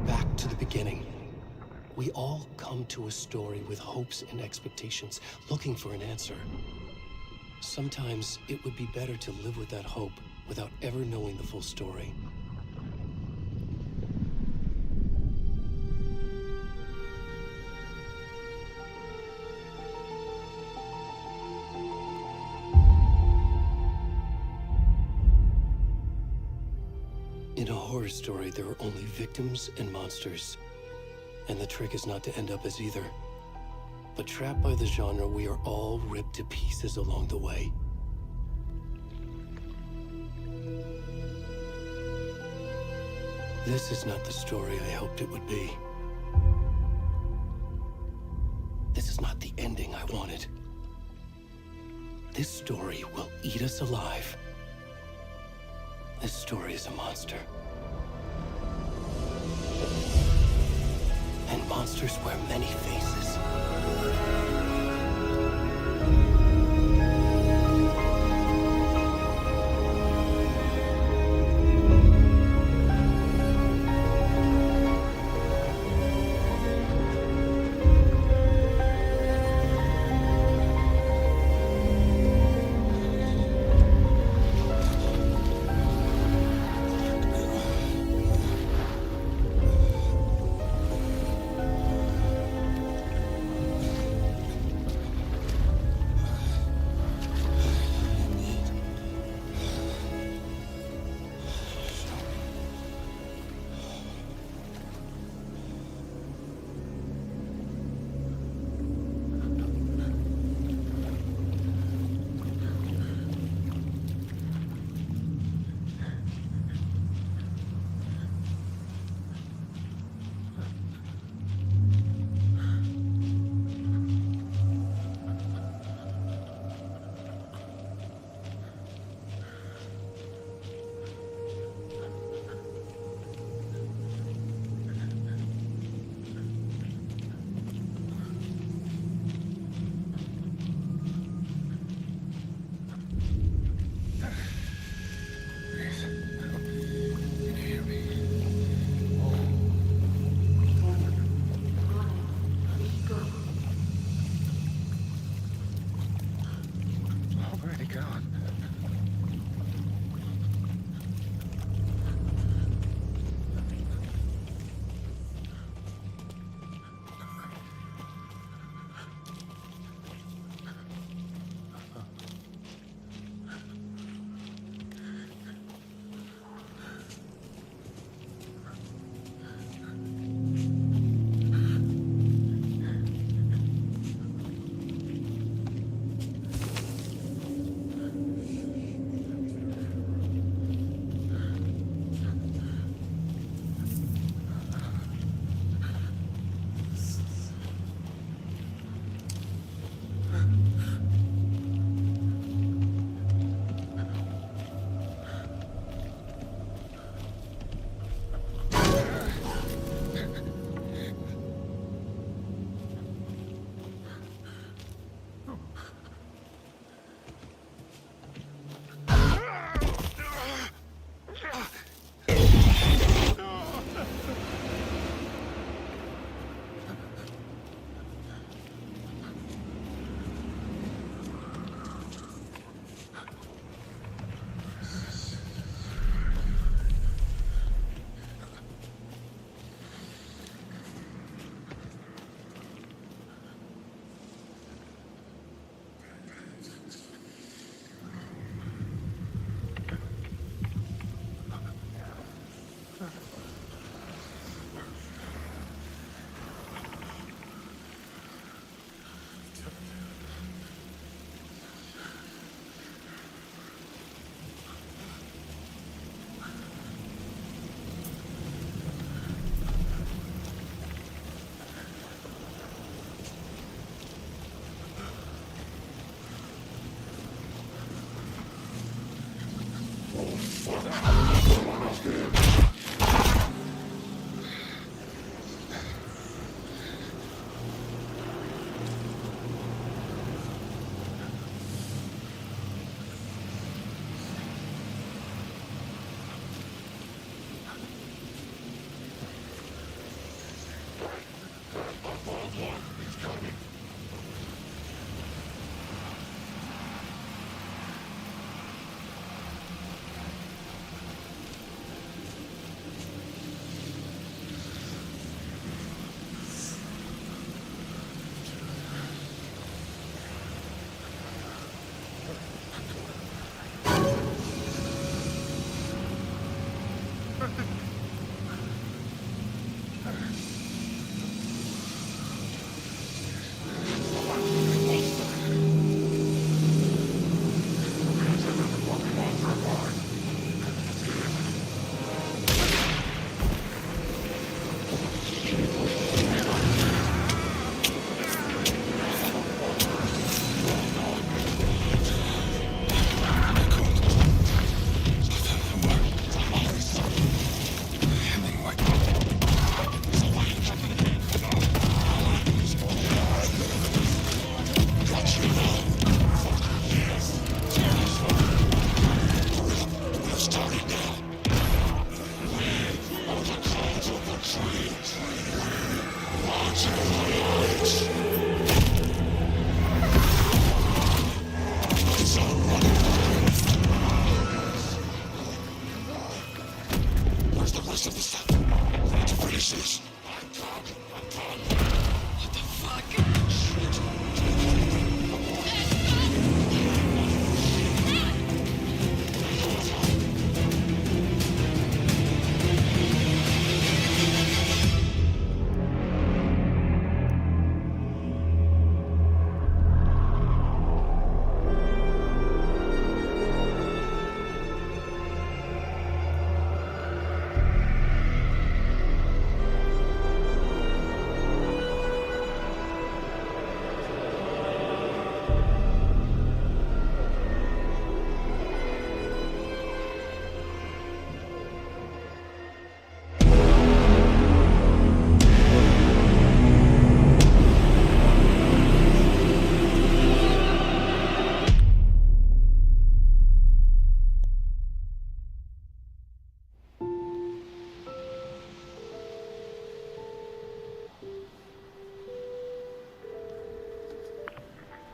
Back to the beginning. We all come to a story with hopes and expectations, looking for an answer. Sometimes it would be better to live with that hope without ever knowing the full story. In a horror story, there are only victims and monsters. And the trick is not to end up as either. But trapped by the genre, we are all ripped to pieces along the way. This is not the story I hoped it would be. This is not the ending I wanted. This story will eat us alive. This story is a monster. And monsters wear many faces.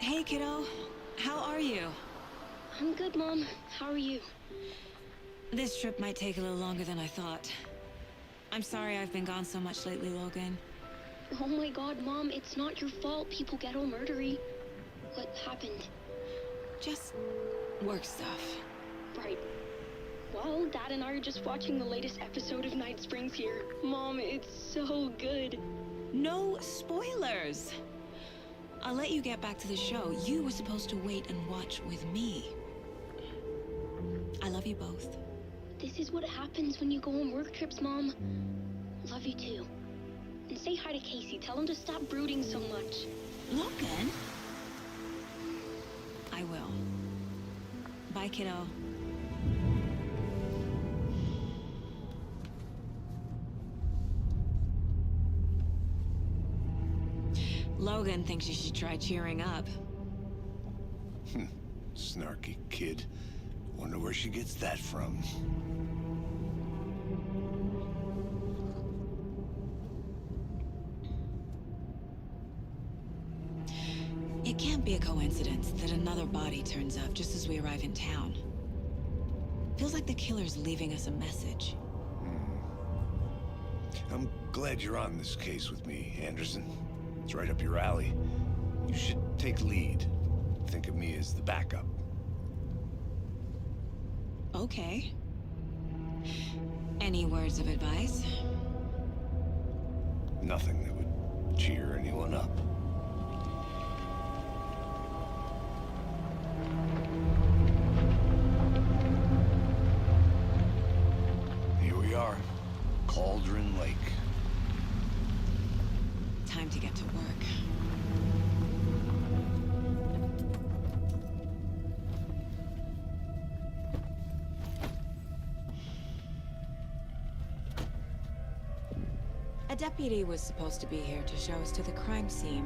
Hey, kiddo. How are you? I'm good, Mom. How are you? This trip might take a little longer than I thought. I'm sorry I've been gone so much lately, Logan. Oh my god, Mom, it's not your fault people get all murdery. What happened? Just work stuff. Right. Well, Dad and I are just watching the latest episode of Night Springs here. Mom, it's so good. No spoilers! I'll let you get back to the show. You were supposed to wait and watch with me. I love you both. This is what happens when you go on work trips, Mom. Love you too. And say hi to Casey. Tell him to stop brooding so much. Logan? I will. Bye, kiddo. Logan thinks you should try cheering up. Snarky kid. Wonder where she gets that from. It can't be a coincidence that another body turns up just as we arrive in town. Feels like the killer's leaving us a message. I'm glad you're on this case with me, Anderson. It's right up your alley. You should take lead. Think of me as the backup. Okay. Any words of advice? Nothing that would cheer anyone up. Here we are. Cauldron Lake. Time to get to work. A deputy was supposed to be here to show us to the crime scene.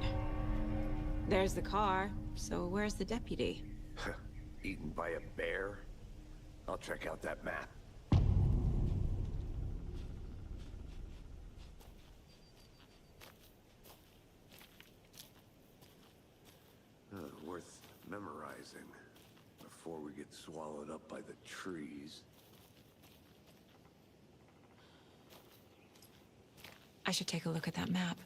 There's the car, so where's the deputy? Eaten by a bear? I'll check out that map. Worth memorizing before we get swallowed up by the trees. I should take a look at that map.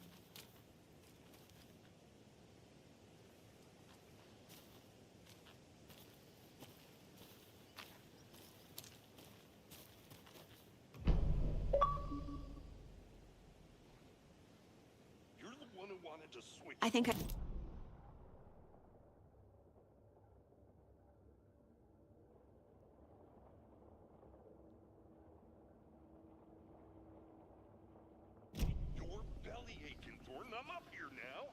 You're the one who wanted to switch. I think I... Your belly aching, Thornton. I'm up here now.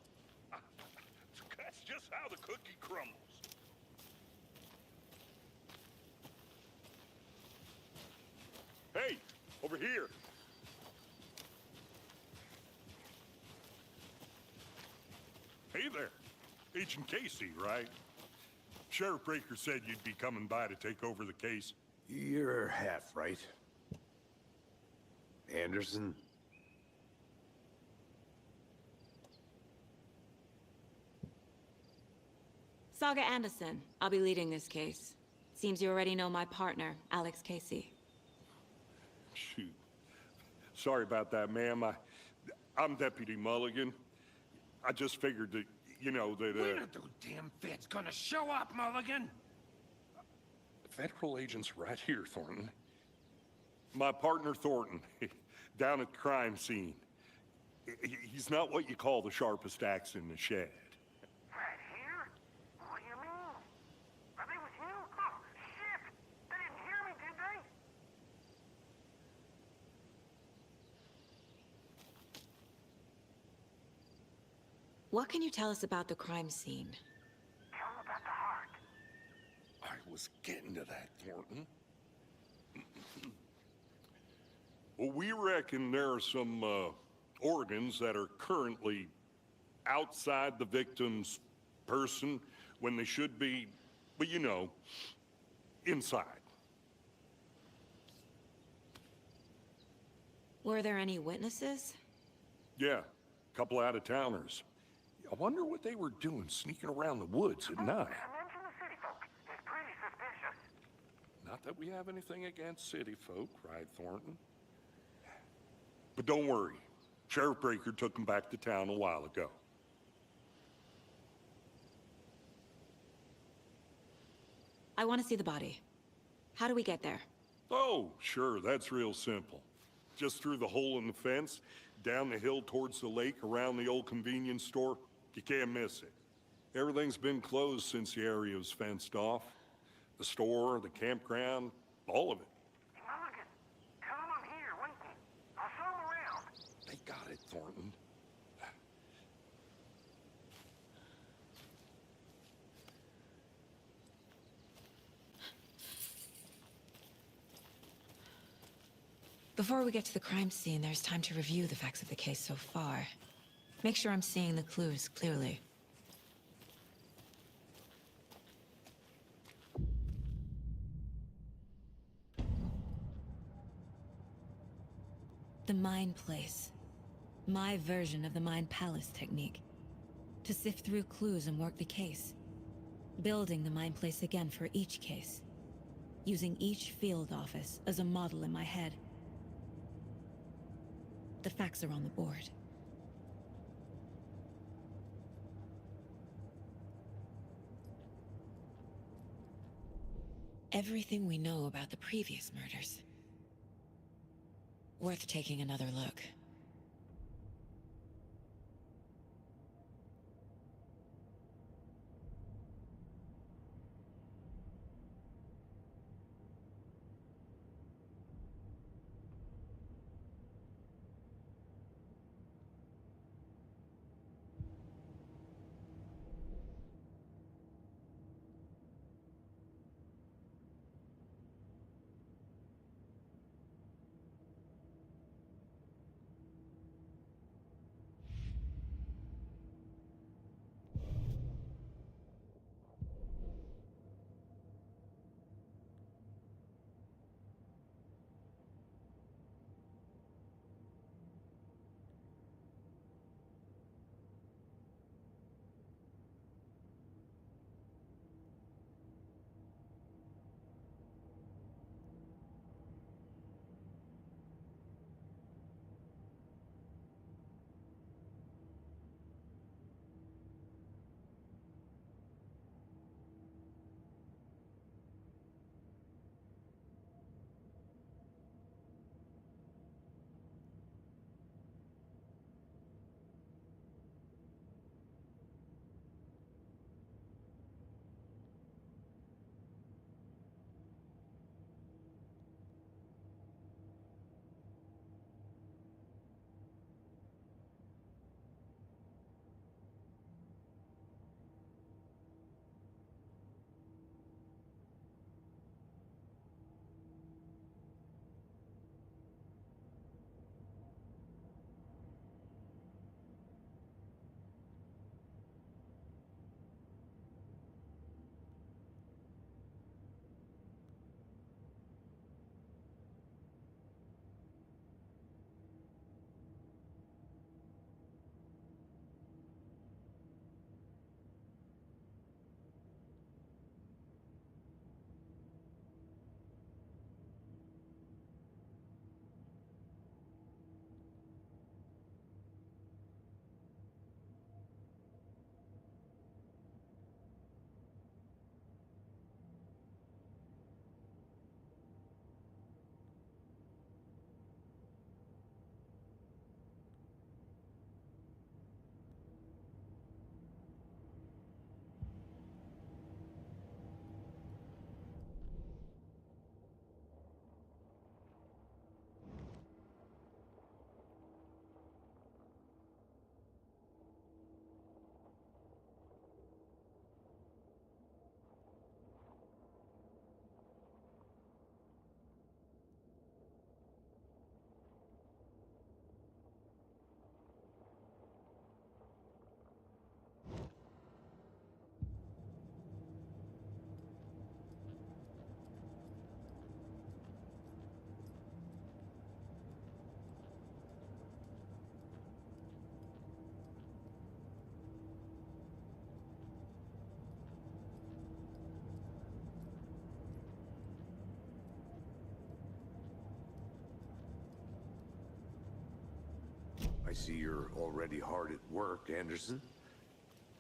That's just how the cookie crumbles. Hey, over here. Hey there. Agent Casey, right? Sheriff Breaker said you'd be coming by to take over the case. You're half right. Anderson? Saga Anderson. I'll be leading this case. Seems you already know my partner, Alex Casey. Shoot. Sorry about that, ma'am. I'm Deputy Mulligan. I just figured that, you know, that, When are those damn feds gonna show up, Mulligan? Federal agent's right here, Thornton. My partner, Thornton, down at the crime scene. He's not what you call the sharpest axe in the shed. Right here? What do you mean? Are they with you? Oh, shit! They didn't hear me, did they? What can you tell us about the crime scene? Tell them about the heart. I was getting to that, Thornton. Well, we reckon there are some organs that are currently outside the victim's person when they should be, but you know, inside. Were there any witnesses? Yeah, a couple out-of-towners. I wonder what they were doing sneaking around the woods at night. Mention the city folk. It's pretty suspicious. Not that we have anything against city folk, right, Thornton? But don't worry. Sheriff Breaker took them back to town a while ago. I want to see the body. How do we get there? Oh, sure, that's real simple. Just through the hole in the fence, down the hill towards the lake, around the old convenience store. You can't miss it. Everything's been closed since the area was fenced off. The store, the campground, all of it. Hey, Mulligan, tell them I'm here waiting. I'll show them around. They got it, Thornton. Before we get to the crime scene, there's time to review the facts of the case so far. Make sure I'm seeing the clues clearly. The Mind Place. My version of the Mind Palace technique. To sift through clues and work the case. Building the Mind Place again for each case. Using each field office as a model in my head. The facts are on the board. Everything we know about the previous murders. Worth taking another look. I see you're already hard at work, Anderson.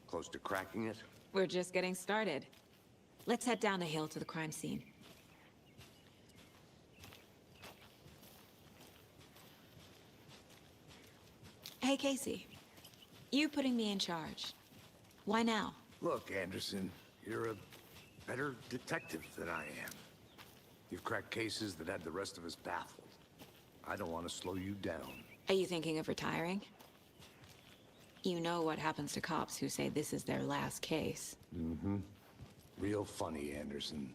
Close to cracking it? We're just getting started. Let's head down the hill to the crime scene. Hey, Casey. You putting me in charge. Why now? Look, Anderson, you're a better detective than I am. You've cracked cases that had the rest of us baffled. I don't want to slow you down. Are you thinking of retiring? You know what happens to cops who say this is their last case. Mm-hmm. Real funny, Anderson.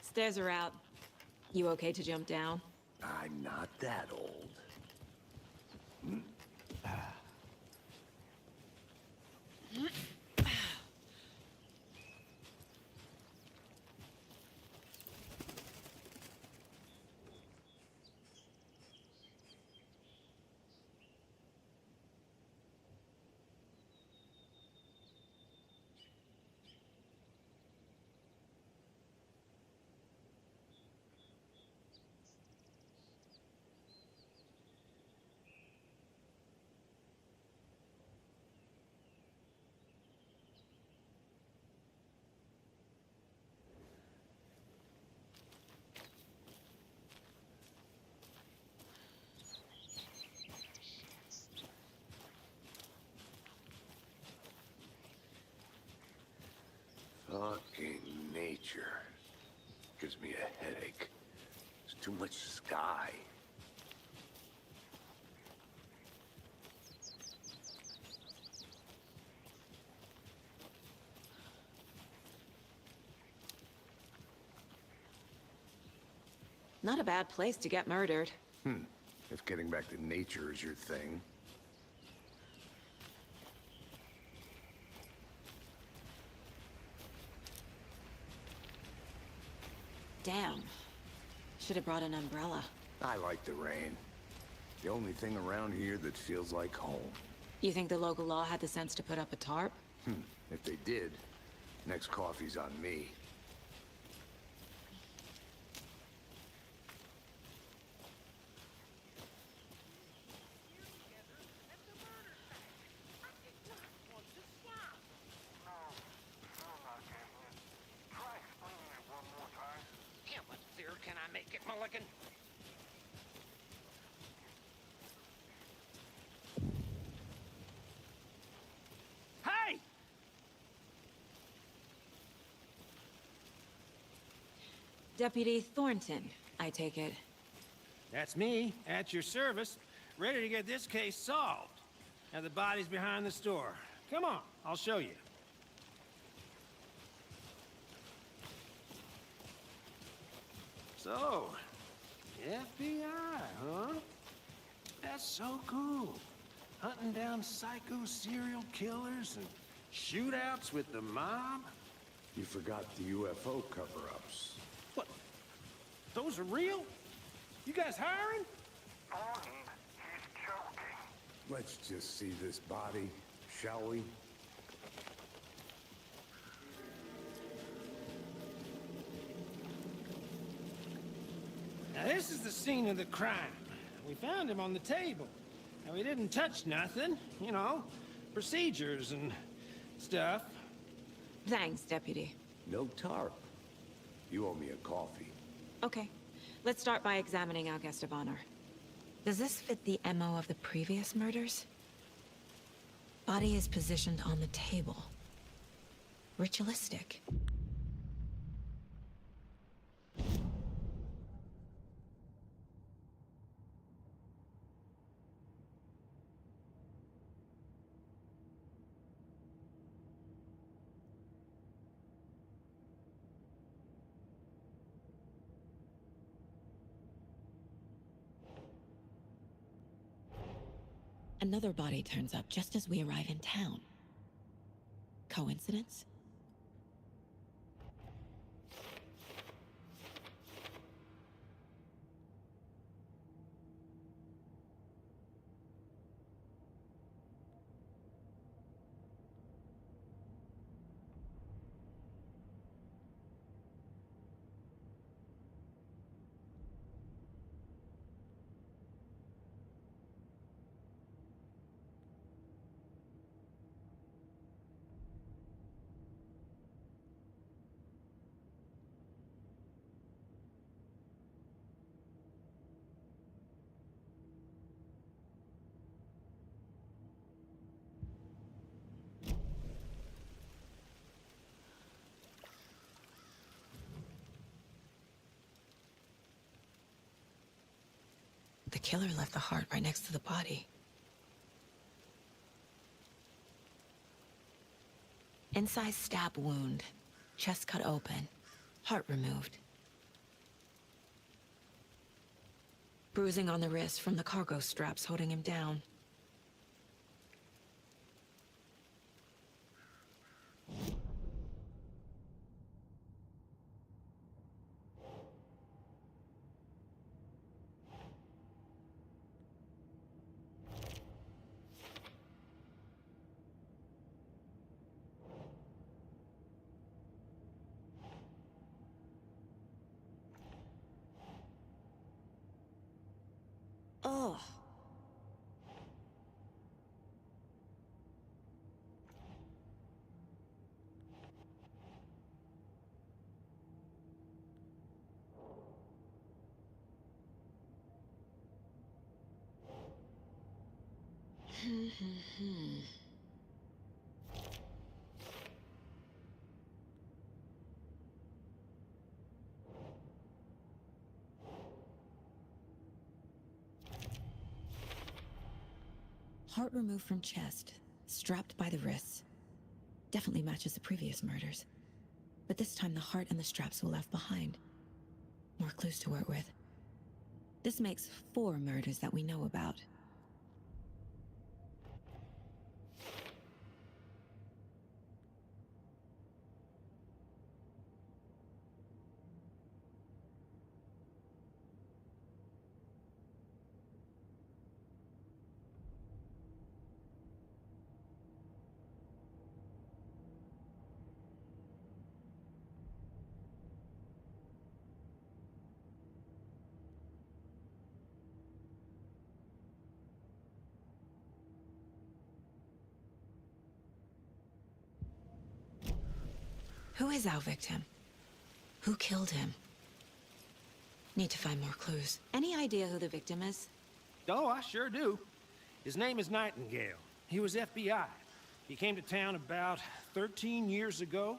Stairs are out. You okay to jump down? I'm not that old. Fucking nature. Gives me a headache. There's too much sky. Not a bad place to get murdered. If getting back to nature is your thing. Damn. Should have brought an umbrella. I like the rain. The only thing around here that feels like home. You think the local law had the sense to put up a tarp? If they did, next coffee's on me. Can I make it, Mulligan? Hey! Deputy Thornton, I take it. That's me, at your service, ready to get this case solved. Now the body's behind the store. Come on, I'll show you. So, FBI, huh? That's so cool. Hunting down psycho serial killers and shootouts with the mob. You forgot the UFO cover-ups. What? Those are real? You guys hiring? Thornton, he's joking. Let's just see this body, shall we? Now this is the scene of the crime. We found him on the table. Now we didn't touch nothing, you know, procedures and stuff. Thanks, Deputy. No tarp. You owe me a coffee. Okay. Let's start by examining our guest of honor. Does this fit the MO of the previous murders? Body is positioned on the table. Ritualistic. Another body turns up just as we arrive in town. Coincidence? killer left the heart right next to the body. Incised stab wound, chest cut open, heart removed. Bruising on the wrist from the cargo straps holding him down. Oh. Heart removed from chest, strapped by the wrists. Definitely matches the previous murders. But this time the heart and the straps were left behind. More clues to work with. This makes 4 murders that we know about. Who is our victim? Who killed him? Need to find more clues. Any idea who the victim is? Oh, I sure do. His name is Nightingale. He was FBI. He came to town about 13 years ago.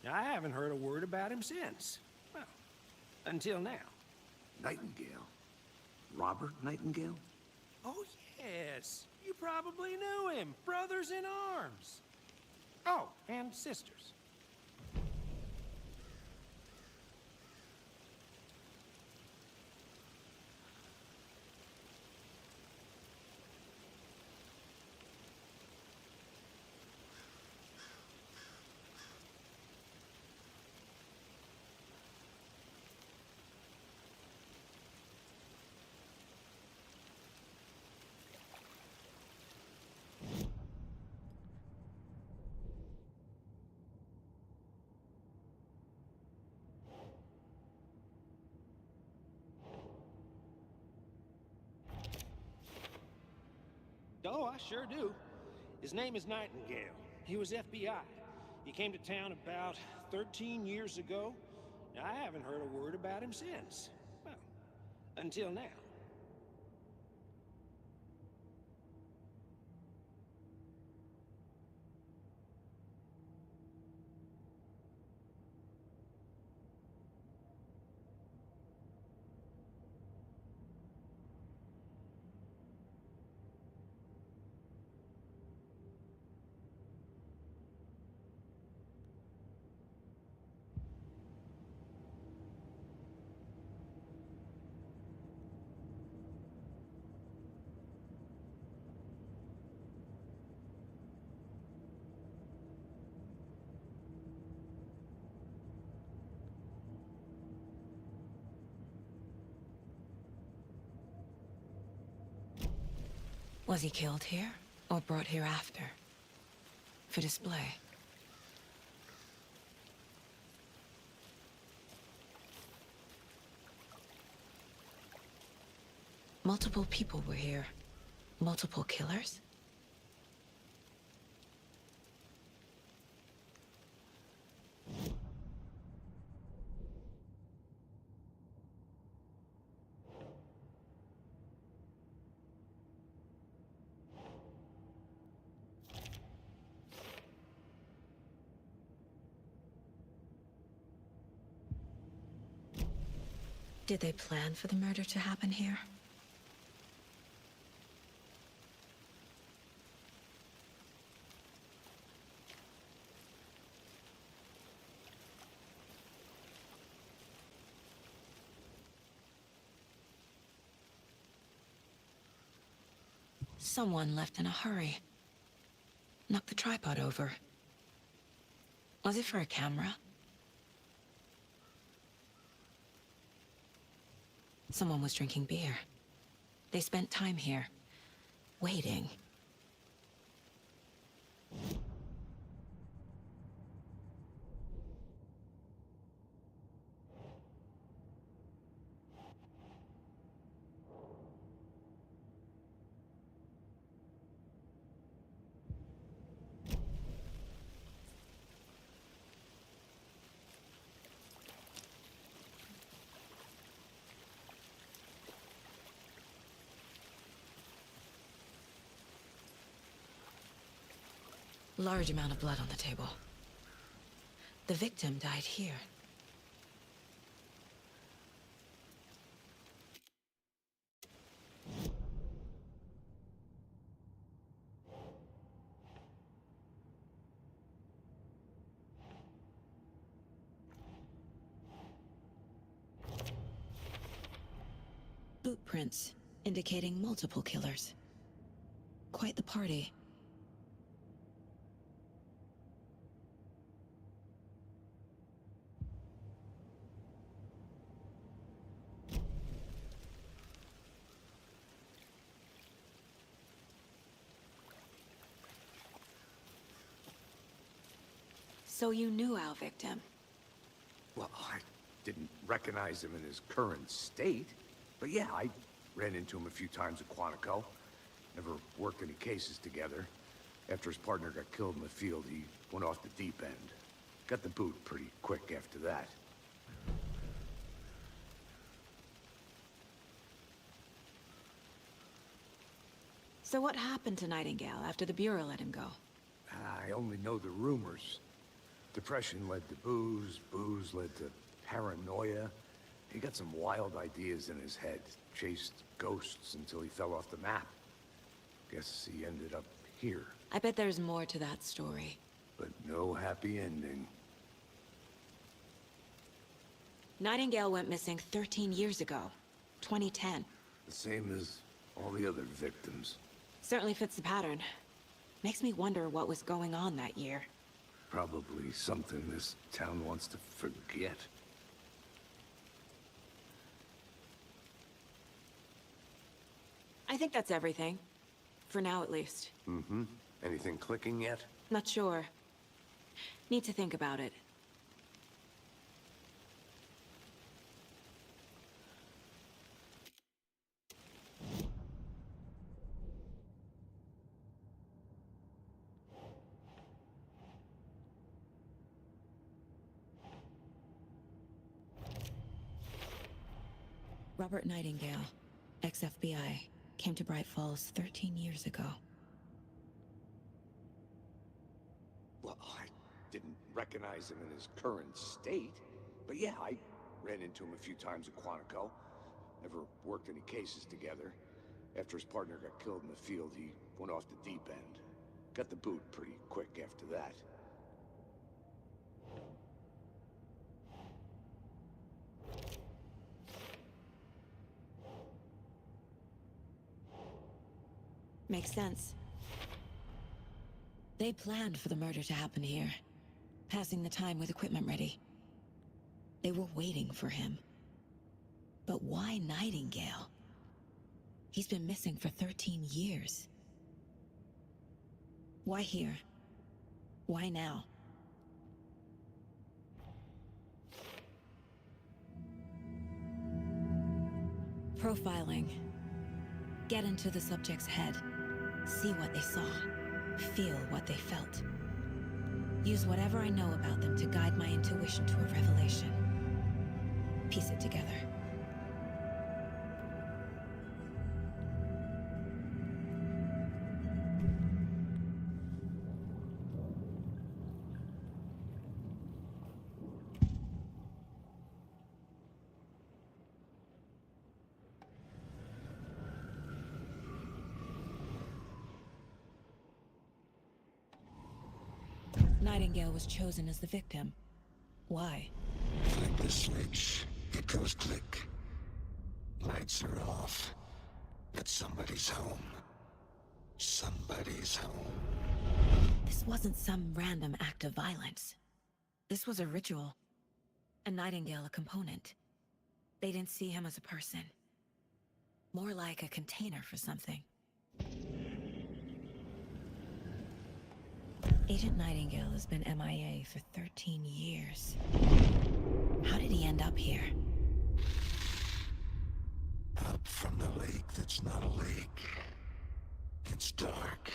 I haven't heard a word about him since. Well, until now. Nightingale? Robert Nightingale? Oh, yes. You probably knew him. Brothers in arms. Oh, and sisters. Oh, I sure do. His name is Nightingale. He was FBI. He came to town about 13 years ago. I haven't heard a word about him since. Well, until now. Was he killed here, or brought here after? For display? Multiple people were here. Multiple killers? Did they plan for the murder to happen here? Someone left in a hurry. Knocked the tripod over. Was it for a camera? Someone was drinking beer. They spent time here, waiting. Large amount of blood on the table. The victim died here. Boot prints indicating multiple killers. Quite the party. So you knew our victim? Well, I didn't recognize him in his current state. But yeah, I ran into him a few times at Quantico. Never worked any cases together. After his partner got killed in the field, he went off the deep end. Got the boot pretty quick after that. So what happened to Nightingale after the Bureau let him go? I only know the rumors. Depression led to booze, booze led to paranoia. He got some wild ideas in his head, chased ghosts until he fell off the map. Guess he ended up here, I bet there's more to that story. but no happy ending. Nightingale went missing 13 years ago, 2010. The same as all the other victims. Certainly fits the pattern. Makes me wonder what was going on that year. Probably something this town wants to forget. I think that's everything. For now, at least. Mm-hmm. Anything clicking yet? Not sure. Need to think about it. Robert Nightingale, ex-FBI, came to Bright Falls 13 years ago. Well, I didn't recognize him in his current state. But yeah, I ran into him a few times at Quantico. Never worked any cases together. After his partner got killed in the field, he went off the deep end. Got the boot pretty quick after that. Makes sense. They planned for the murder to happen here, passing the time with equipment ready. They were waiting for him. But why Nightingale? He's been missing for 13 years. Why here? Why now? Profiling. Get into the subject's head. See what they saw. Feel what they felt. Use whatever I know about them to guide my intuition to a revelation. Piece it together. Nightingale was chosen as the victim. Why? Flip the switch. It goes click. Lights are off. But somebody's home. Daddy's home. This wasn't some random act of violence. This was a ritual. A Nightingale a component. They didn't see him as a person. More like a container for something. Agent Nightingale has been MIA for 13 years. How did he end up here? Up from the lake that's not a lake. It's dark.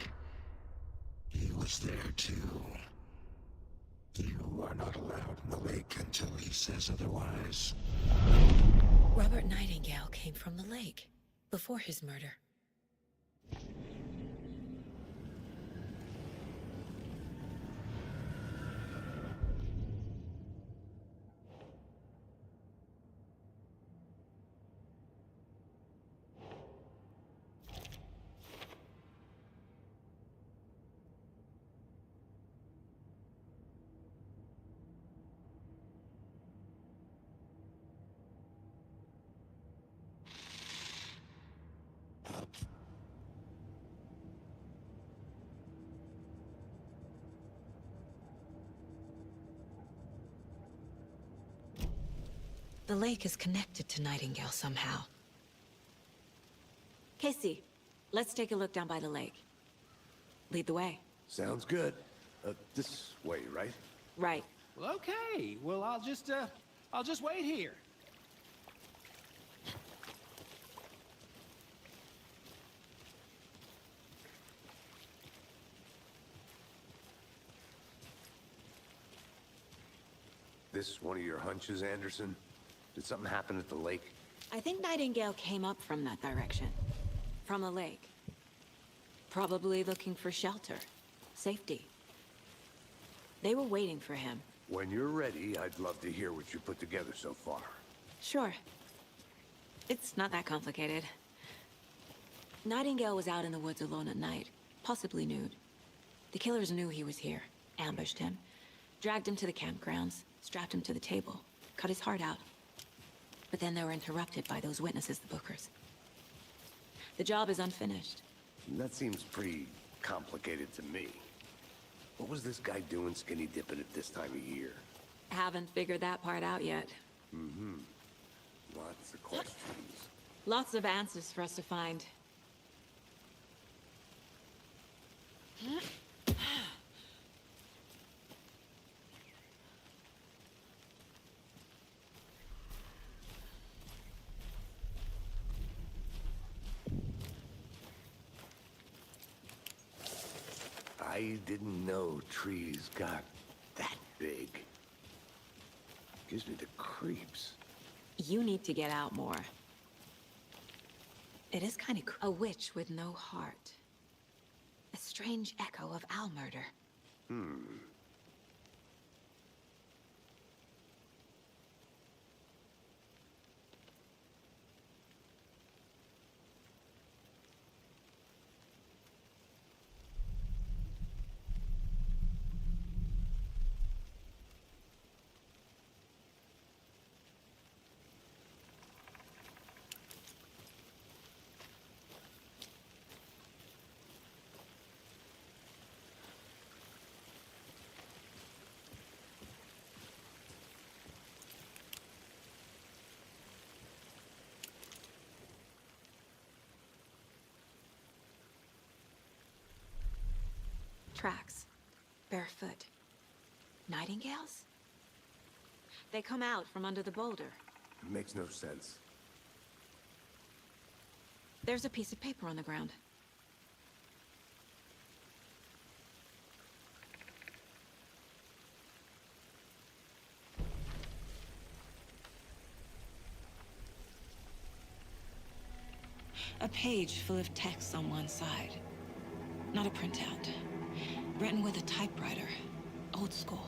He was there too. You are not allowed in the lake until he says otherwise. Robert Nightingale came from the lake, before his murder. The lake is connected to Nightingale somehow. Casey, let's take a look down by the lake. Lead the way. Sounds good. This way, right? Right. Well, okay. Well, I'll just wait here. This one of your hunches, Anderson? Did something happen at the lake? I think Nightingale came up from that direction. From the lake. Probably looking for shelter. Safety. They were waiting for him. When you're ready, I'd love to hear what you put together so far. Sure. It's not that complicated. Nightingale was out in the woods alone at night, possibly nude. The killers knew he was here, ambushed him, dragged him to the campgrounds, strapped him to the table, cut his heart out. But then they were interrupted by those witnesses, the Bookers. The job is unfinished. That seems pretty complicated to me. What was this guy doing skinny dipping at this time of year? Haven't figured that part out yet. Lots of questions. Lots of answers for us to find. I didn't know trees got that big. Gives me the creeps. You need to get out more. It is kind of a witch with no heart. A strange echo of owl murder. Tracks. Barefoot. Nightingales? They come out from under the boulder. Makes no sense. There's a piece of paper on the ground. A page full of text on one side. Not a printout. Written with a typewriter. Old school.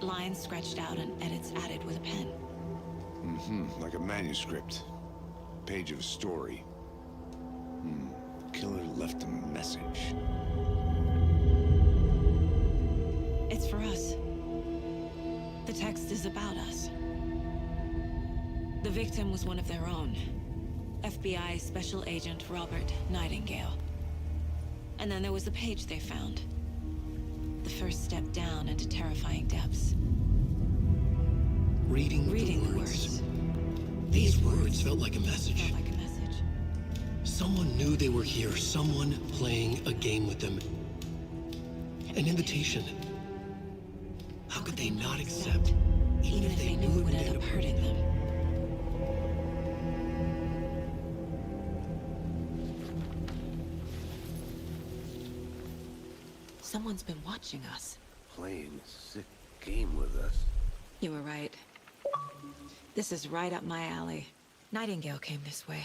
Lines scratched out and edits added with a pen. Like a manuscript. Page of a story. Killer left a message. It's for us. The text is about us. The victim was one of their own. FBI Special Agent Robert Nightingale. And then there was the page they found. The first step down into terrifying depths. Reading The words. These words felt like a message. Felt like a message. Someone knew they were here, someone playing a game with them. An invitation. How could they not accept, Even if they knew it would end up hurting them. Someone's been watching us. Playing a sick game with us. You were right. This is right up my alley. Nightingale came this way.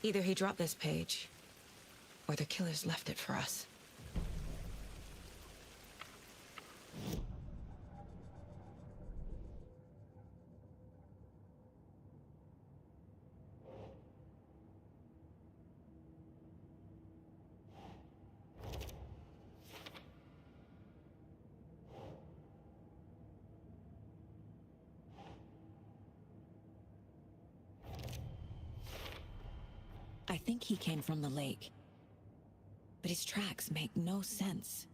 Either he dropped this page, or the killers left it for us. I think he came from the lake. But his tracks make no sense.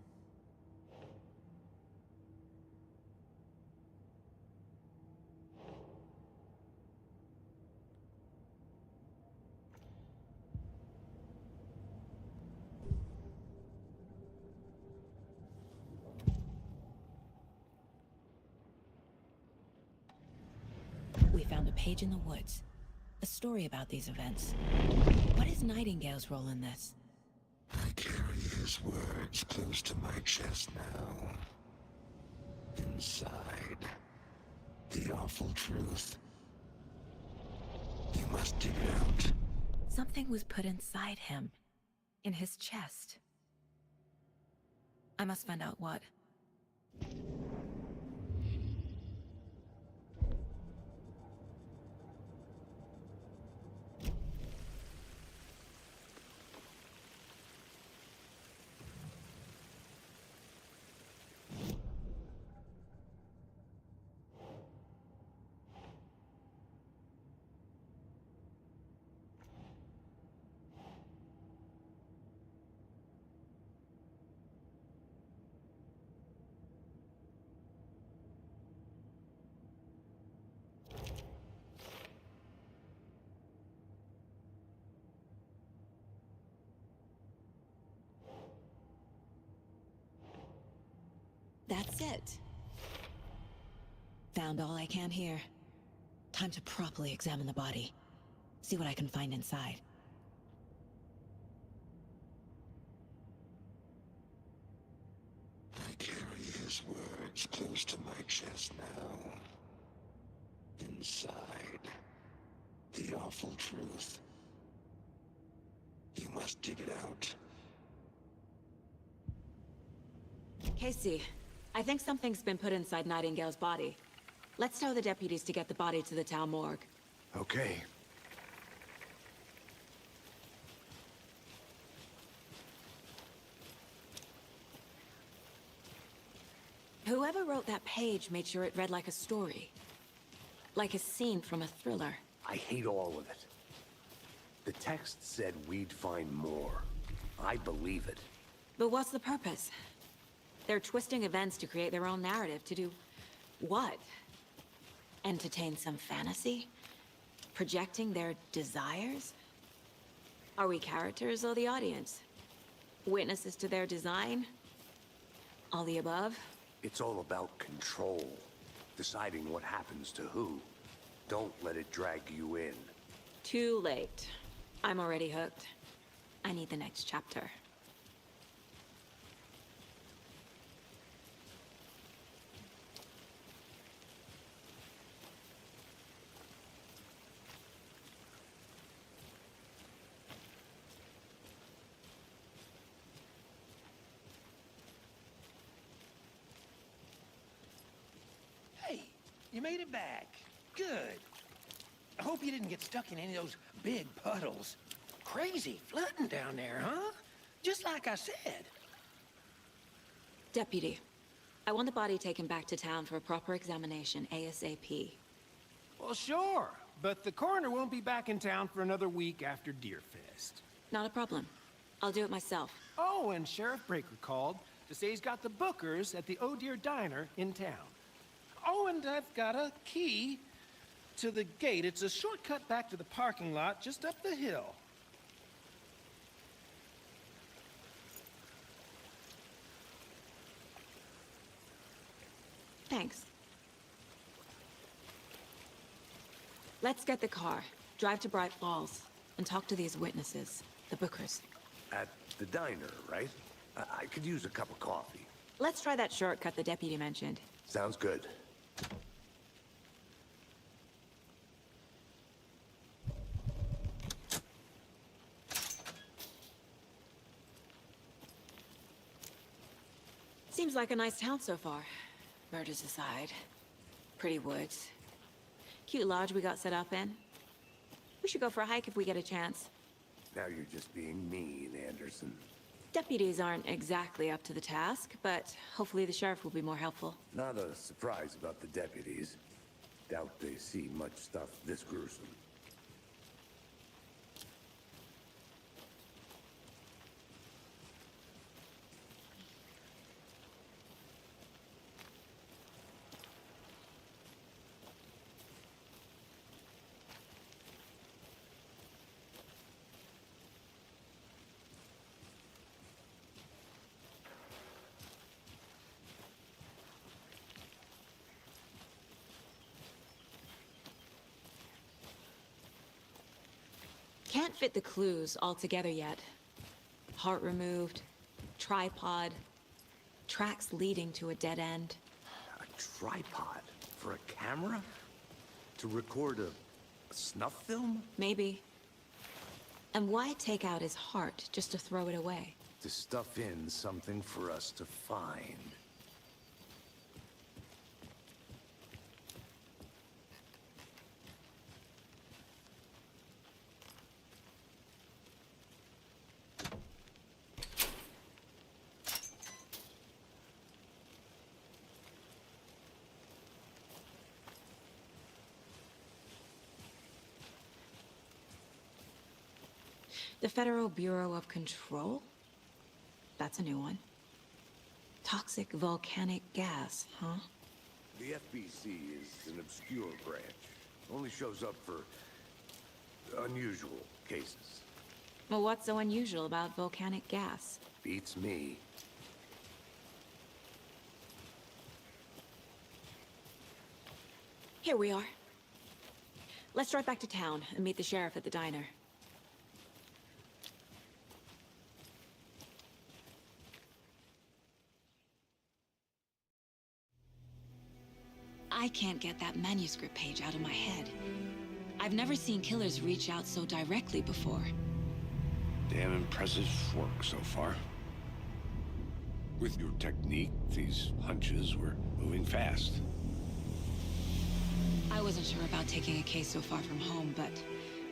We found a page in the woods. A story about these events. What is Nightingale's role in this? I carry his words close to my chest now. Inside, the awful truth. You must dig it out. Something was put inside him. In his chest. I must find out what. That's it. Found all I can here. Time to properly examine the body. See what I can find inside. I carry his words close to my chest now. Inside, the awful truth. You must dig it out. Casey, I think something's been put inside Nightingale's body. Let's tell the deputies to get the body to the town morgue. Okay. Whoever wrote that page made sure it read like a story. Like a scene from a thriller. I hate all of it. The text said we'd find more. I believe it. But what's the purpose? They're twisting events to create their own narrative to do... what? Entertain some fantasy? Projecting their desires? Are we characters or the audience? Witnesses to their design? All the above? It's all about control. Deciding what happens to who. Don't let it drag you in. Too late. I'm already hooked. I need the next chapter. Hey, you made it back. Good. I hope you didn't get stuck in any of those big puddles. Crazy flooding down there, huh? Just like I said. Deputy, I want the body taken back to town for a proper examination ASAP. Well, sure. But the coroner won't be back in town for another week after Deerfest. Not a problem. I'll do it myself. Oh, and Sheriff Breaker called to say he's got the Bookers at the Oh Dear Diner in town. Oh, and I've got a key to the gate. It's a shortcut back to the parking lot just up the hill. Thanks. Let's get the car, drive to Bright Falls, and talk to these witnesses, the Bookers. At the diner, right? I could use a cup of coffee. Let's try that shortcut the deputy mentioned. Sounds good. Seems like a nice town so far. Murders aside. Pretty woods. Cute lodge we got set up in. We should go for a hike if we get a chance. Now you're just being mean, Anderson. Deputies aren't exactly up to the task, but hopefully the sheriff will be more helpful. Not a surprise about the deputies. Doubt they see much stuff this gruesome. Can't fit the clues all together yet. Heart removed, tripod, tracks leading to a dead end. A tripod? For a camera? To record a snuff film? Maybe. And why take out his heart just to throw it away? To stuff in something for us to find. The Federal Bureau of Control? That's a new one. Toxic volcanic gas, huh? The FBC is an obscure branch. Only shows up for unusual cases. Well, what's so unusual about volcanic gas? Beats me. Here we are. Let's drive back to town and meet the sheriff at the diner. I can't get that manuscript page out of my head. I've never seen killers reach out so directly before. Damn impressive work so far. With your technique, these hunches were moving fast. I wasn't sure about taking a case so far from home, but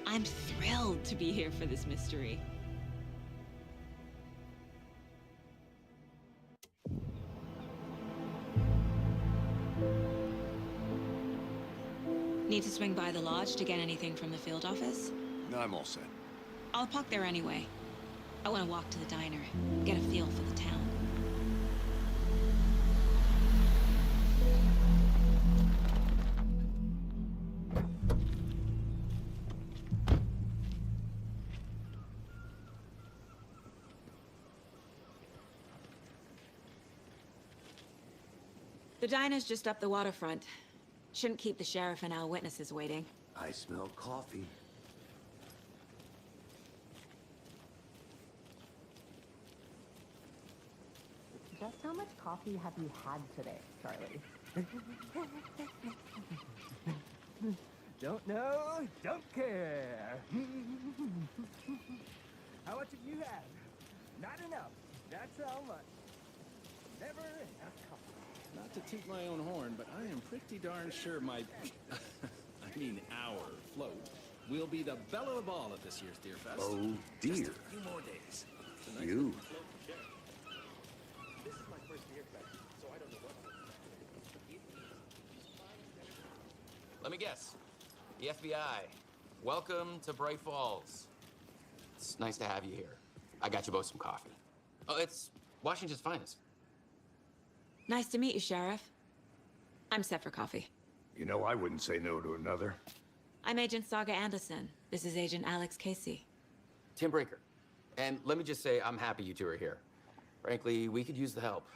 I'm thrilled to be here for this mystery. Need to swing by the lodge to get anything from the field office? No, I'm all set. I'll park there anyway. I want to walk to the diner, get a feel for the town. The diner's just up the waterfront. Shouldn't keep the sheriff and our witnesses waiting. I smell coffee. Just how much coffee have you had today, Charlie? Don't know, don't care. How much have you had? Not enough. That's how much. Never enough coffee. Not to toot my own horn, but I am pretty darn sure my... I mean our float will be the belle of the ball at this year's Deer Fest. Oh, dear. Just a few more days. You. This is my first Deer Fest, so I don't know what... Let me guess. The FBI. Welcome to Bright Falls. It's nice to have you here. I got you both some coffee. Oh, it's Washington's finest. Nice to meet you, Sheriff. I'm set for coffee. You know, I wouldn't say no to another. I'm Agent Saga Anderson. This is Agent Alex Casey. Tim Breaker. And let me just say, I'm happy you two are here. Frankly, we could use the help.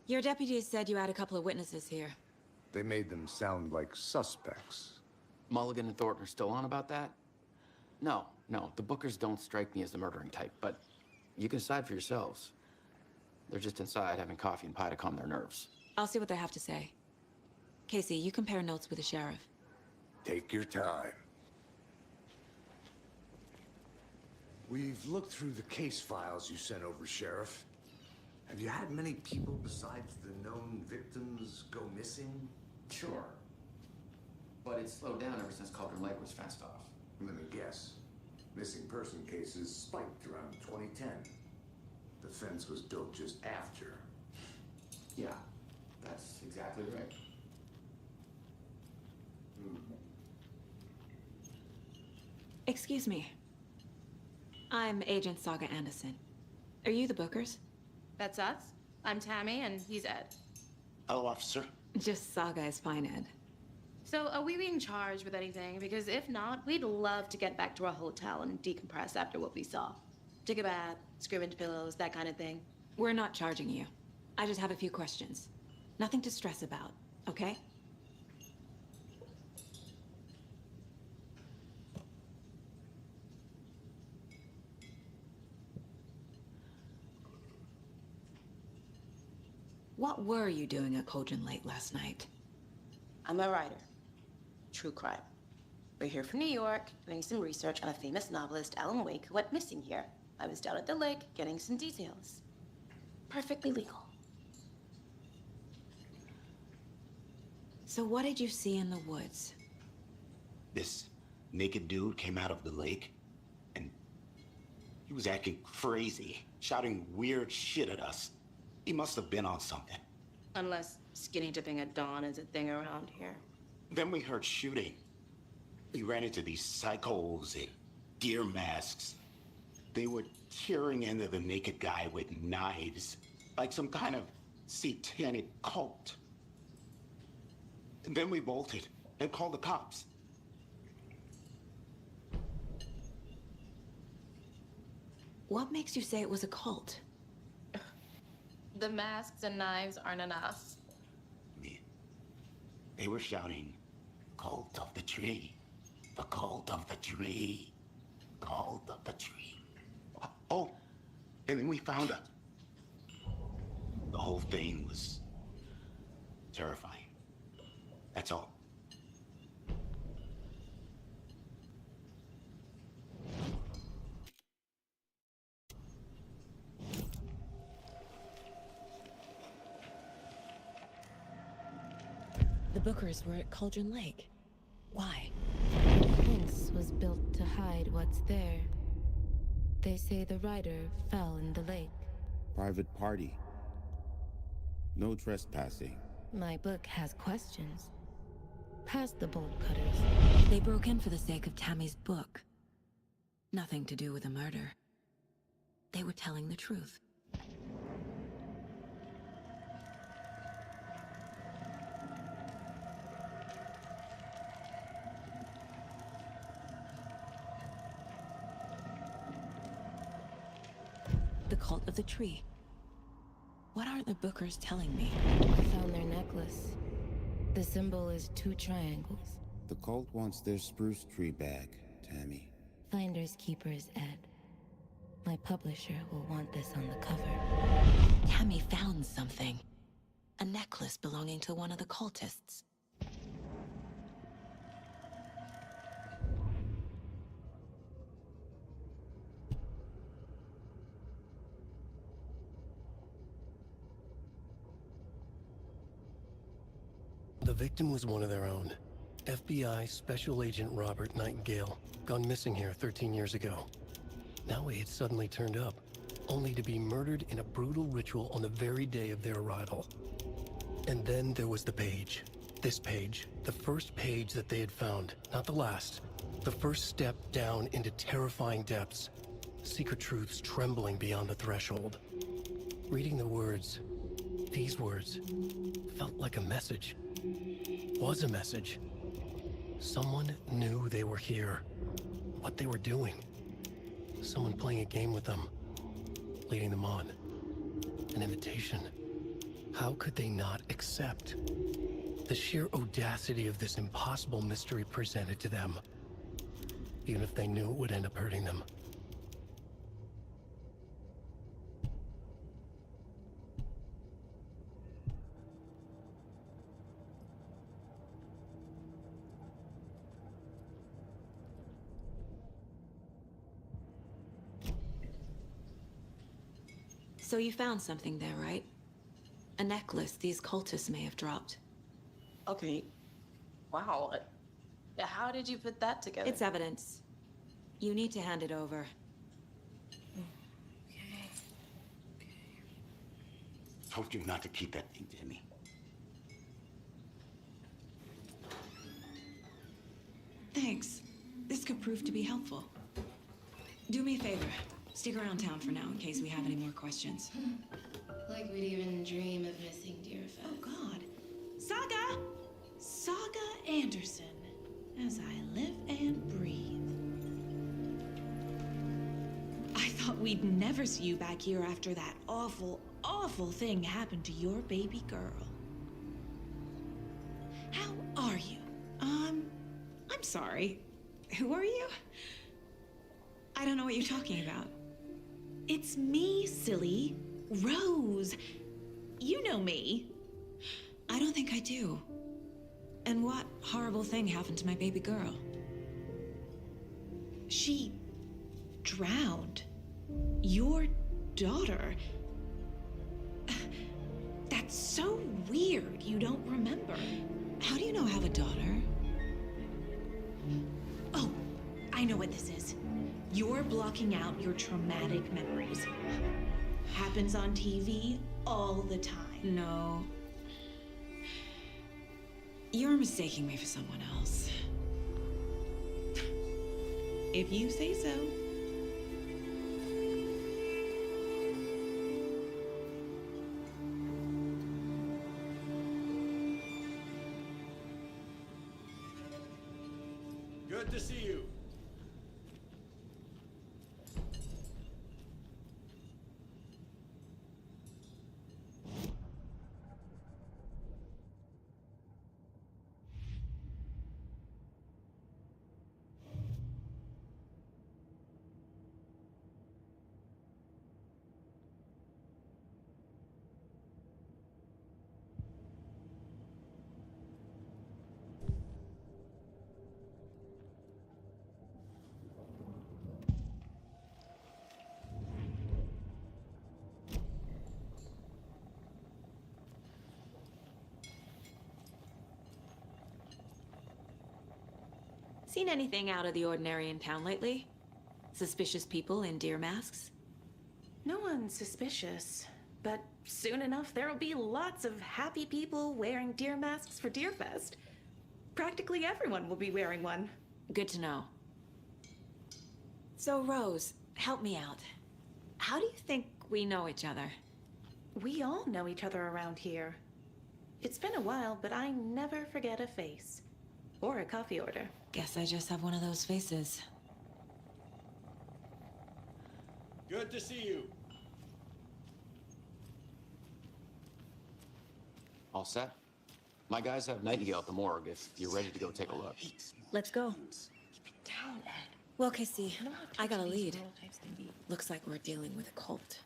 Your deputies said you had a couple of witnesses here. They made them sound like suspects. Mulligan and Thornton are still on about that? No, the Bookers don't strike me as the murdering type, but you can decide for yourselves. They're just inside having coffee and pie to calm their nerves. I'll see what they have to say. Casey, you compare notes with the sheriff. Take your time. We've looked through the case files you sent over, Sheriff. Have you had many people besides the known victims go missing? Sure. But it's slowed down ever since Cauldron Lake was fenced off. Let me guess. Missing person cases spiked around 2010. The fence was built just after. Yeah, that's exactly right. Excuse me. I'm Agent Saga Anderson. Are you the Bookers? That's us. I'm Tammy, and he's Ed. Hello, officer. Just Saga is fine, Ed. So, are we being charged with anything? Because if not, we'd love to get back to our hotel and decompress after what we saw. Take a bath, scream into pillows, that kind of thing. We're not charging you. I just have a few questions. Nothing to stress about, okay? What were you doing at Cauldron Lake last night? I'm a writer. True crime. We're here from New York, doing some research on a famous novelist, Alan Wake, who went missing here. I was down at the lake, getting some details. Perfectly legal. So what did you see in the woods? This naked dude came out of the lake, and he was acting crazy, shouting weird shit at us. He must have been on something. Unless skinny dipping at dawn is a thing around here. Then we heard shooting. We ran into these psychos in deer masks. They were tearing into the naked guy with knives, like some kind of satanic cult. And then we bolted and called the cops. What makes you say it was a cult? The masks and knives aren't enough. They were shouting, "Cult of the tree, the cult of the tree, cult of the tree." Oh, and then we found her. The whole thing was terrifying. That's all. The Bookers were at Cauldron Lake. Why? The fence was built to hide what's there. They say the rider fell in the lake. Private party. No trespassing. My book has questions. Past the bolt cutters. They broke in for the sake of Tammy's book. Nothing to do with a murder. They were telling the truth. The cult of the tree. What aren't the Bookers telling me? I found their necklace. The symbol is 2 triangles. The cult wants their spruce tree back, Tammy. Finders keepers, Ed. My publisher will want this on the cover. Tammy found something. A necklace belonging to one of the cultists. The victim was one of their own. FBI Special Agent Robert Nightingale, gone missing here 13 years ago. Now he had suddenly turned up, only to be murdered in a brutal ritual on the very day of their arrival. And then there was the page. This page, the first page that they had found, not the last. The first step down into terrifying depths. Secret truths trembling beyond the threshold. Reading the words, these words, felt like a message. Was a message. Someone knew they were here. What they were doing. Someone playing a game with them. Leading them on. An invitation. How could they not accept? The sheer audacity of this impossible mystery presented to them. Even if they knew it would end up hurting them. So you found something there, right? A necklace these cultists may have dropped. Okay. Wow. How did you put that together? It's evidence. You need to hand it over. Told you not to keep that thing, Jimmy. Thanks. This could prove to be helpful. Do me a favor. Stick around town for now in case we have any more questions. Like we'd even dream of missing Deerfest. Oh, God. Saga! Saga Anderson. As I live and breathe. I thought we'd never see you back here after that awful, awful thing happened to your baby girl. How are you? I'm sorry. Who are you? I don't know what you're talking about. It's me, silly. Rose. You know me. I don't think I do. And what horrible thing happened to my baby girl? She drowned. Your daughter. That's so weird you don't remember. How do you know I have a daughter? Oh, I know what this is. You're blocking out your traumatic memories. Happens on TV all the time. No. You're mistaking me for someone else. If you say so. Good to see you. Seen anything out of the ordinary in town lately? Suspicious people in deer masks? No one's suspicious. But soon enough, there'll be lots of happy people wearing deer masks for Deerfest. Practically everyone will be wearing one. Good to know. So, Rose, help me out. How do you think we know each other? We all know each other around here. It's been a while, but I never forget a face. Or a coffee order. Guess I just have one of those faces. Good to see you. All set? My guys have Nightingale at the morgue if you're ready to go take a look. Let's go. Down, Ed. Well, Casey, You know how I got a touchy these lead. neurotypes can be. Looks like we're dealing with a cult.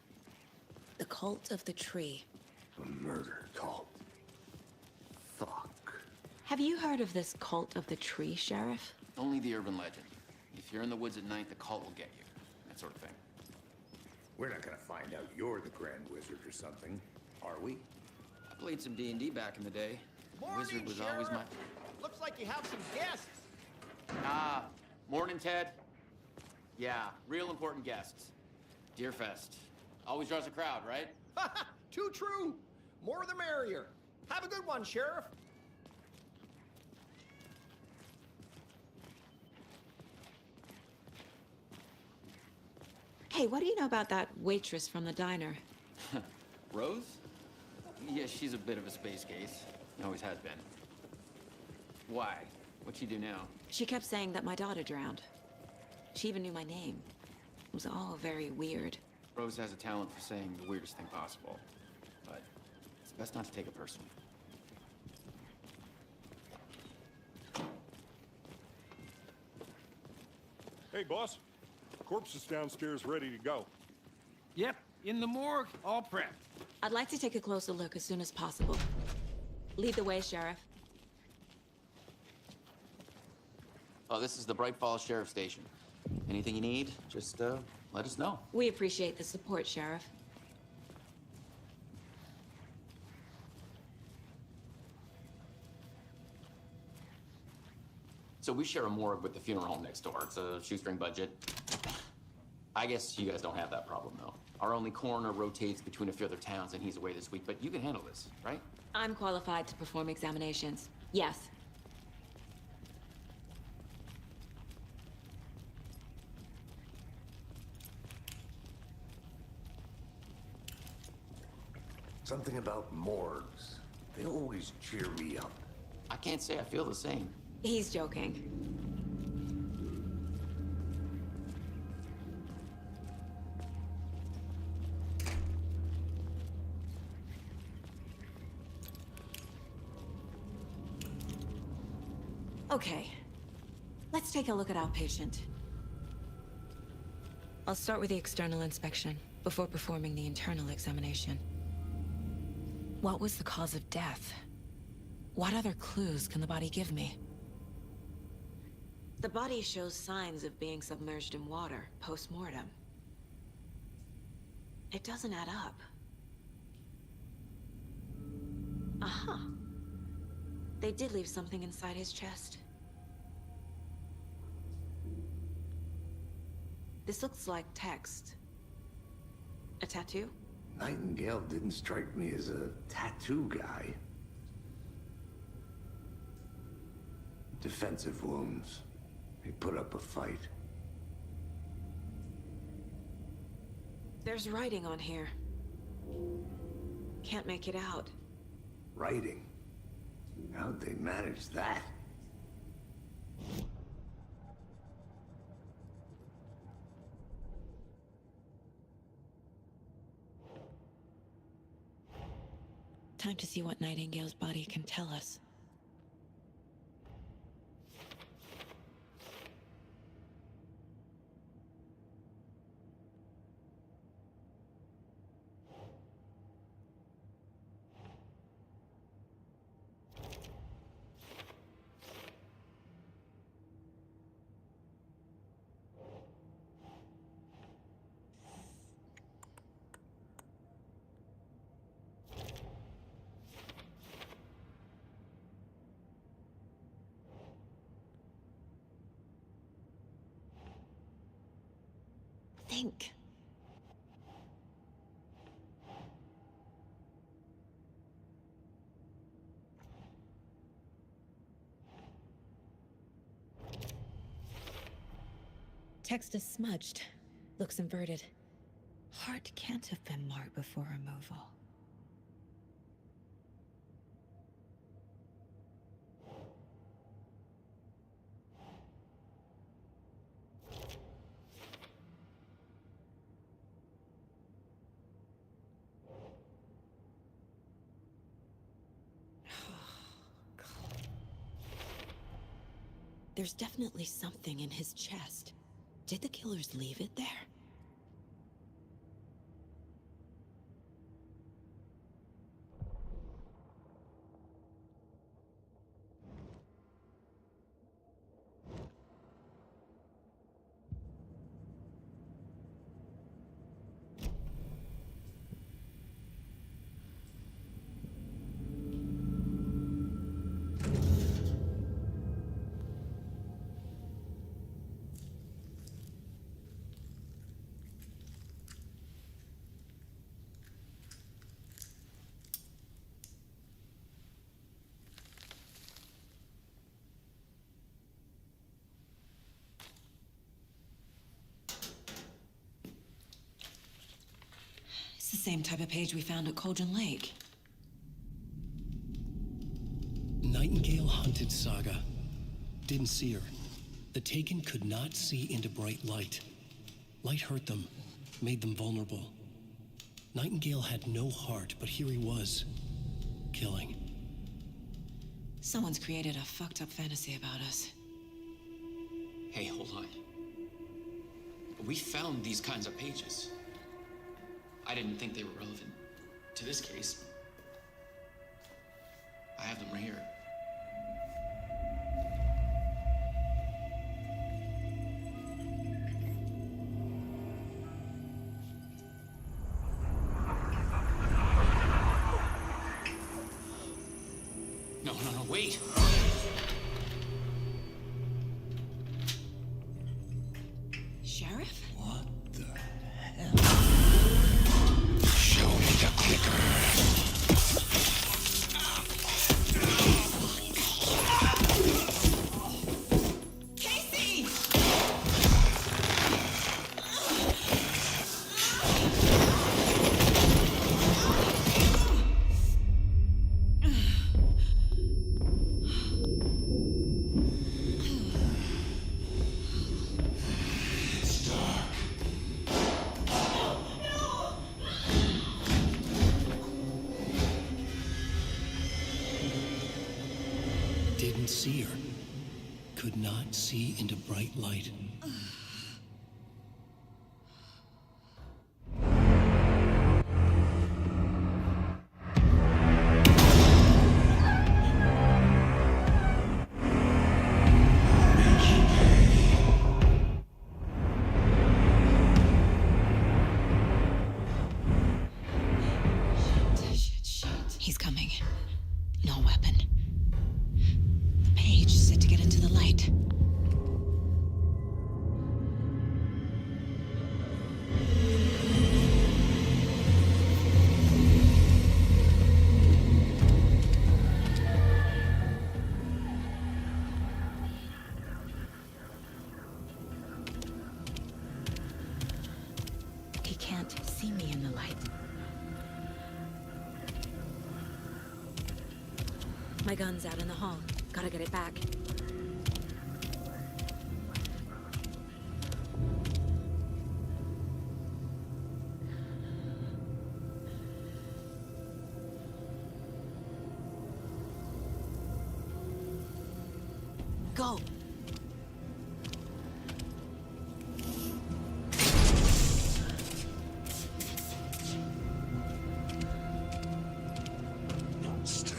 The cult of the tree. A murder cult. Fuck. Have you heard of this cult of the tree, Sheriff? Only the urban legend. If you're in the woods at night, the cult will get you. That sort of thing. We're not gonna find out you're the Grand Wizard or something, are we? I played some D&D back in the day. Wizard was always my... Looks like you have some guests. Ah, morning, Ted. Yeah, real important guests. Deerfest. Always draws a crowd, right? Too true. More the merrier. Have a good one, Sheriff. Hey, what do you know about that waitress from the diner? Rose? Yeah, she's a bit of a space case. Always has been. Why? What'd she do now? She kept saying that my daughter drowned. She even knew my name. It was all very weird. Rose has a talent for saying the weirdest thing possible. But it's best not to take it personally. Hey, boss. Corpse is downstairs ready to go. Yep, in the morgue, all prepped. I'd like to take a closer look as soon as possible. Lead the way, Sheriff. Oh, this is the Bright Falls Sheriff Station. Anything you need, just let us know. We appreciate the support, Sheriff. So we share a morgue with the funeral home next door. It's a shoestring budget. I guess you guys don't have that problem, though. Our only coroner rotates between a few other towns, and he's away this week, but you can handle this, right? I'm qualified to perform examinations. Yes. Something about morgues. They always cheer me up. I can't say I feel the same. He's joking. Okay. Let's take a look at our patient. I'll start with the external inspection before performing the internal examination. What was the cause of death? What other clues can the body give me? The body shows signs of being submerged in water post-mortem. It doesn't add up. Aha. They did leave something inside his chest. This looks like text. A tattoo? Nightingale didn't strike me as a tattoo guy. Defensive wounds. He put up a fight. There's writing on here. Can't make it out. Writing? How'd they manage that? Time to see what Nightingale's body can tell us. Think. Text is smudged. Looks inverted. Heart can't have been marked before removal. There's definitely something in his chest. Did the killers leave it there? It's the same type of page we found at Cauldron Lake. Nightingale hunted Saga. Didn't see her. The Taken could not see into bright light. Light hurt them, made them vulnerable. Nightingale had no heart, but here he was, killing. Someone's created a fucked up fantasy about us. Hey, hold on. We found these kinds of pages. I didn't think they were relevant to this case. I have them right here. No, wait! Sheriff? What the hell? Show me the clicker. Didn't see her. Could not see into bright light. He's coming. No weapon. The page set to get into the light. He can't see me in the light. My gun's out in the hall. Gotta get it back. Go! Vanished.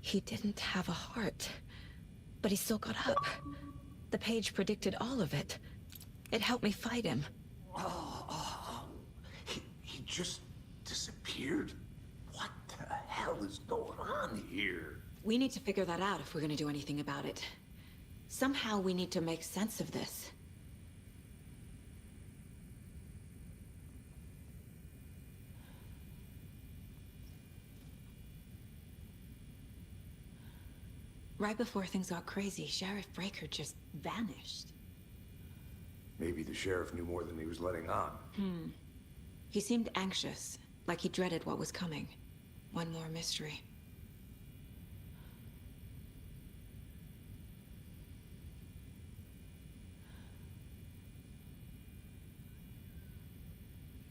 He didn't have a heart, but he still got up. The page predicted all of it. It helped me fight him. He just disappeared? What the hell is going on here? We need to figure that out if we're gonna do anything about it. Somehow we need to make sense of this. Right before things got crazy, Sheriff Breaker just vanished. Maybe the sheriff knew more than he was letting on. He seemed anxious, like he dreaded what was coming. One more mystery.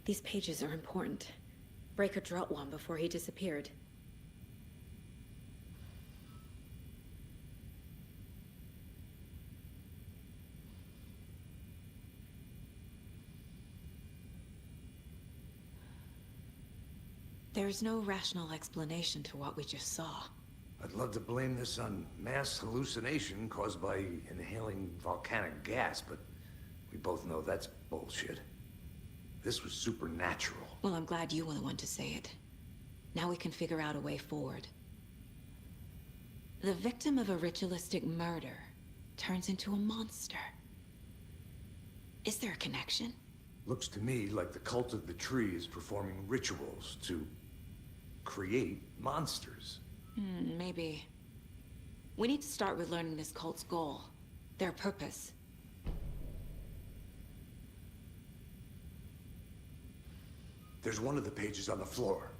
These pages are important. Breaker dropped one before he disappeared. There's no rational explanation to what we just saw. I'd love to blame this on mass hallucination caused by inhaling volcanic gas, but we both know that's bullshit. This was supernatural. Well, I'm glad you were the one to say it. Now we can figure out a way forward. The victim of a ritualistic murder turns into a monster. Is there a connection? Looks to me like the cult of the tree is performing rituals to create monsters. Maybe. We need to start with learning this cult's goal, their purpose. There's one of the pages on the floor.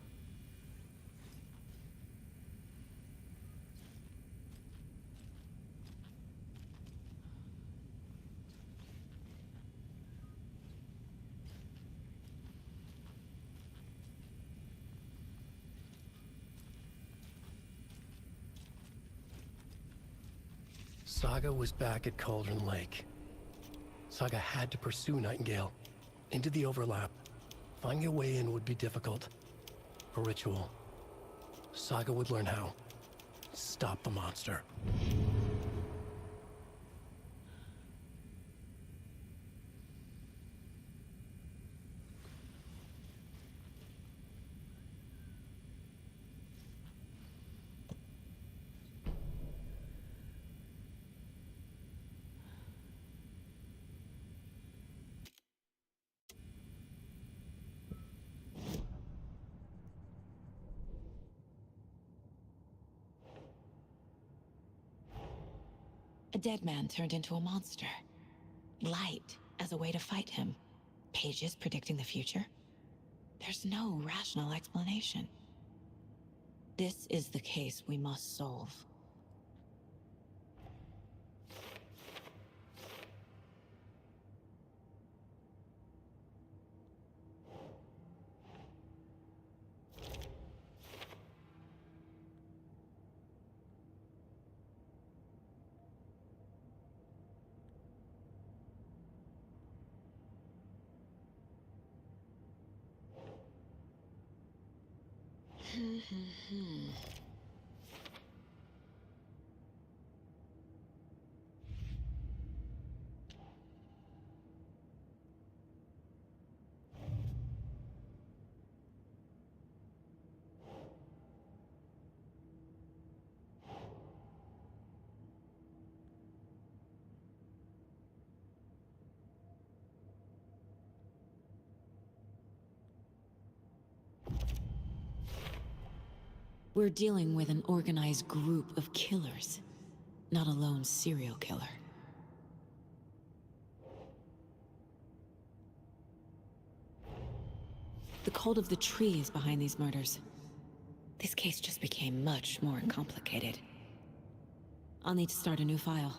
Saga was back at Cauldron Lake. Saga had to pursue Nightingale into the overlap. Finding a way in would be difficult. A ritual. Saga would learn how. Stop the monster. A dead man turned into a monster. Light as a way to fight him. Pages predicting the future. There's no rational explanation. This is the case we must solve. We're dealing with an organized group of killers, not a lone serial killer. The cult of the tree is behind these murders. This case just became much more complicated. I'll need to start a new file.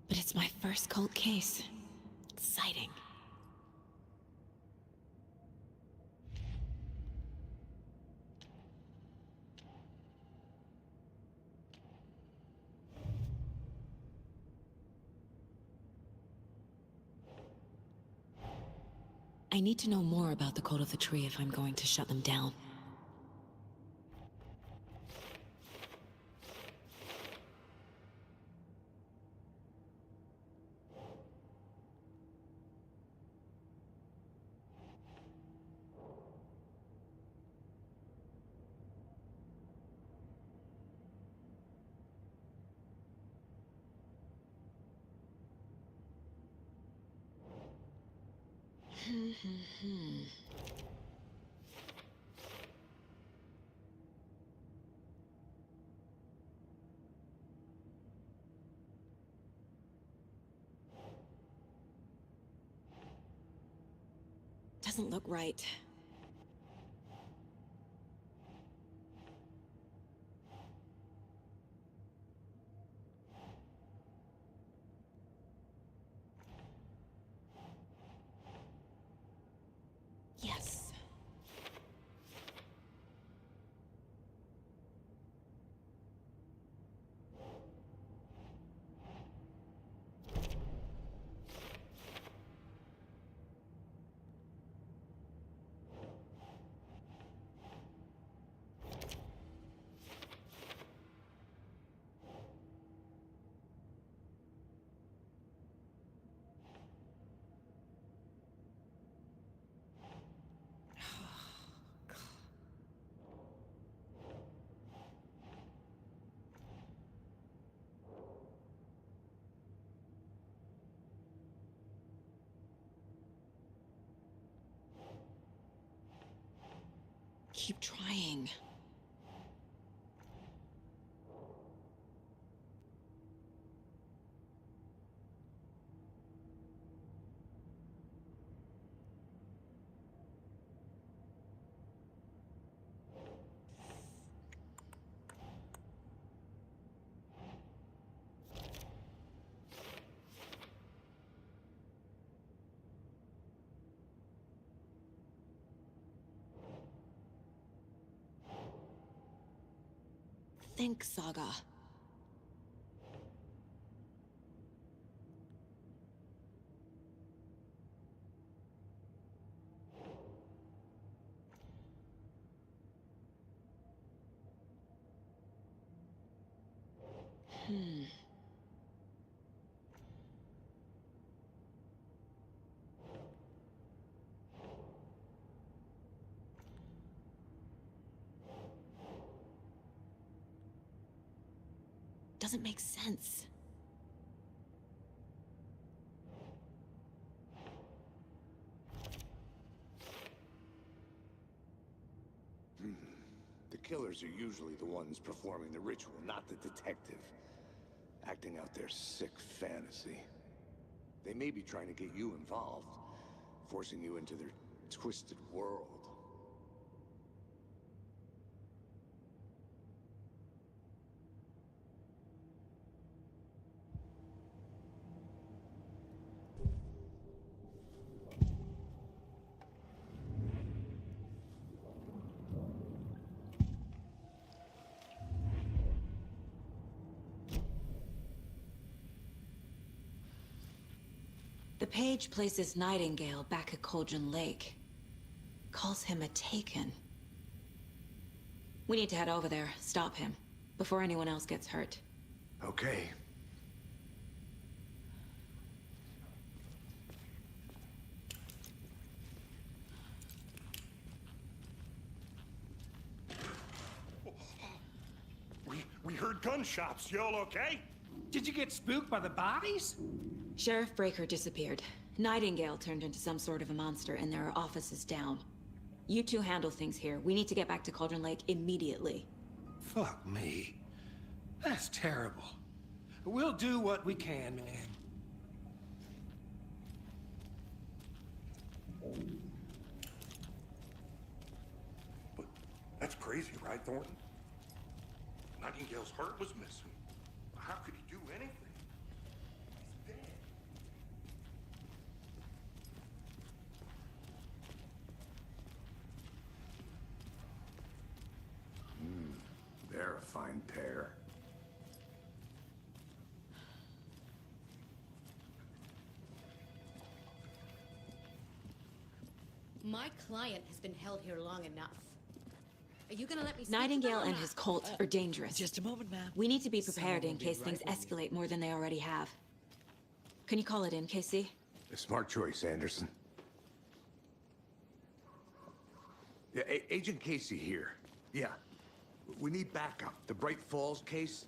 But it's my first cult case. Exciting. I need to know more about the cult of the tree if I'm going to shut them down. Doesn't look right. Yes. keep trying. Think, Saga. Doesn't make sense. The killers are usually the ones performing the ritual, not the detective. Acting out their sick fantasy. They may be trying to get you involved, forcing you into their twisted world. The page places Nightingale back at Cauldron Lake. Calls him a Taken. We need to head over there, stop him, before anyone else gets hurt. Okay. We heard gunshots. Y'all okay? Did you get spooked by the bodies? Sheriff Breaker disappeared. Nightingale turned into some sort of a monster, and there are offices down. You two handle things here. We need to get back to Cauldron Lake immediately. Fuck me. That's terrible. We'll do what we can, man. But that's crazy, right, Thornton? Nightingale's heart was missing. How could he do anything? He's dead. They're a fine pair. My client has been held here long enough. Are you gonna let me speak to Nightingale them or and not? his cult are dangerous. Just a moment, ma'am. We need to be prepared in will be case right things with you. escalate more than they already have. Can you call it in, Casey? A smart choice, Anderson. Yeah, Agent Casey here. Yeah. We need backup. The Bright Falls case.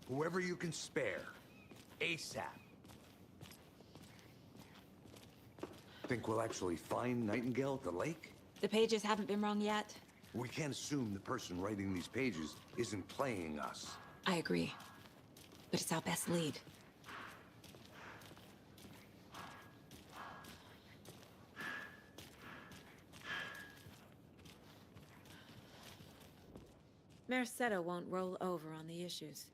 Whoever you can spare. ASAP. Think we'll actually find Nightingale at the lake? The pages haven't been wrong yet. We can't assume the person writing these pages isn't playing us. I agree. But it's our best lead. Merced won't roll over on the issues.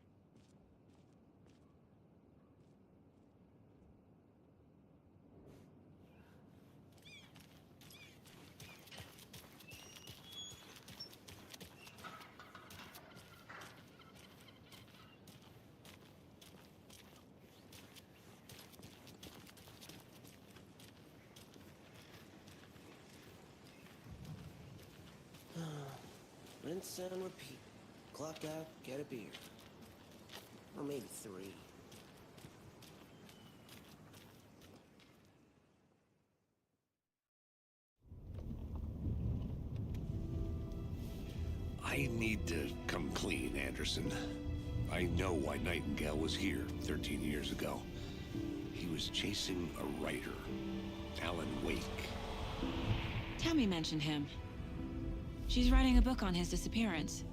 Rinse and repeat. Clock out, get a beer. Or maybe 3. I need to come clean, Anderson. I know why Nightingale was here 13 years ago. He was chasing a writer, Alan Wake. Tammy mentioned him. She's writing a book on his disappearance.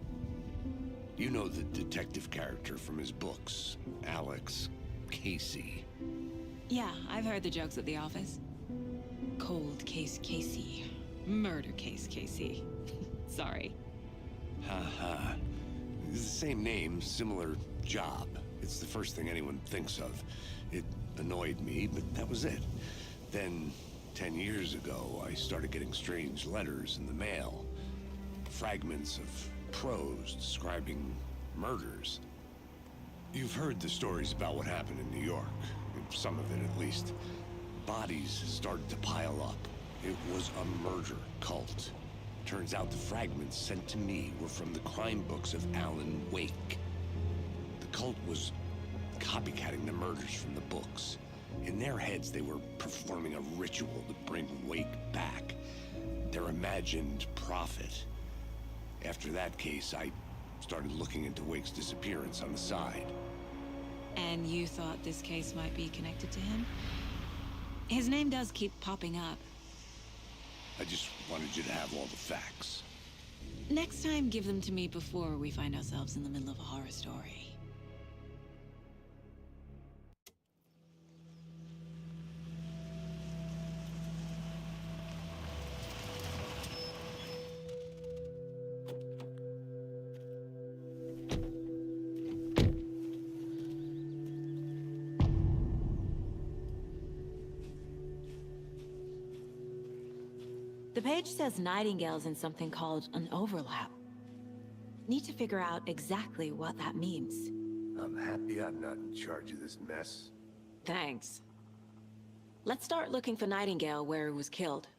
You know the detective character from his books, Alex Casey. Yeah, I've heard the jokes at the office. Cold case Casey. Murder case Casey. Sorry. Ha. It's the same name, similar job. It's the first thing anyone thinks of. It annoyed me, but that was it. Then, 10 years ago, I started getting strange letters in the mail. Fragments of prose describing murders. You've heard the stories about what happened in New York. Some of it, at least. Bodies started to pile up. It was a murder cult. Turns out the fragments sent to me were from the crime books of Alan Wake. The cult was copycatting the murders from the books. In their heads, they were performing a ritual to bring Wake back. Their imagined prophet. After that case, I started looking into Wake's disappearance on the side. And you thought this case might be connected to him? His name does keep popping up. I just wanted you to have all the facts. Next time, give them to me before we find ourselves in the middle of a horror story. The page says Nightingale's in something called an overlap. Need to figure out exactly what that means. I'm happy I'm not in charge of this mess. Thanks. Let's start looking for Nightingale where he was killed.